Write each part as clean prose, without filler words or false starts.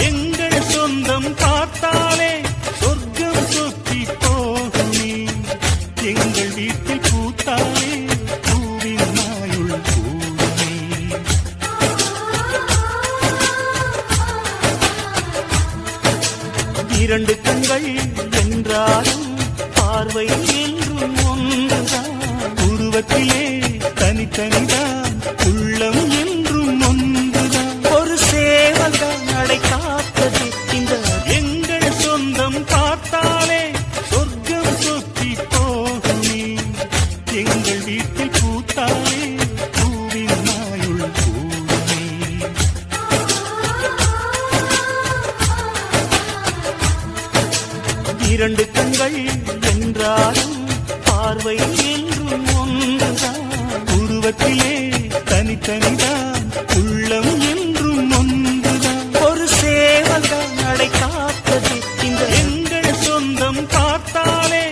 எங்கள் சொந்தம் பார்த்தாலே சொர்க்கம் சொத்தி போகுமே. எங்கள் வீட்டில் பூத்தாலே பூவின் நாயுள் கூடுமே. இரண்டு கண்கள் என்றாலும் பார்வை என்றும் ஒன்றுதான். உருவத்திலே தனித்தனிதான், உள்ளம் என்றும் ஒன்றுதான். ஒரு சேவல்தான் நடை காப்பது இந்த எங்கள் சொந்தம் பார்த்தாலே சொர்க்கம் சொத்தி போகுமே. எங்கள் வீட்டில் பூத்தாலே பூவின் நாயுள் கூடுமே. இரண்டு கண்கள் என்றாலும் பார்வை என்றும் ஒன்றுதான். உருவத்திலே தனித்தனிதான், உள்ளம் என்றும் ஒன்றுதான். ஒரு சேவல்தான் நடை காப்பது இந்த எங்கள் சொந்தம் பார்த்தாலே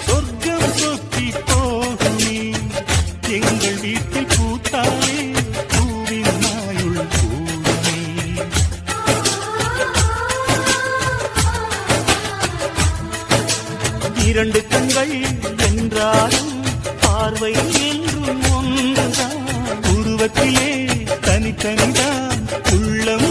சொர்க்கம் சொத்தி போகுமே. எங்கள் வீட்டில் பூத்தாலே பூவின் நாயுள் கூடுமே. இரண்டு கண்கள் என்றாலும் பார்வை என்றும் ஒன்றுதான். உருவத்திலே தனித்தனிதான், உள்ளம்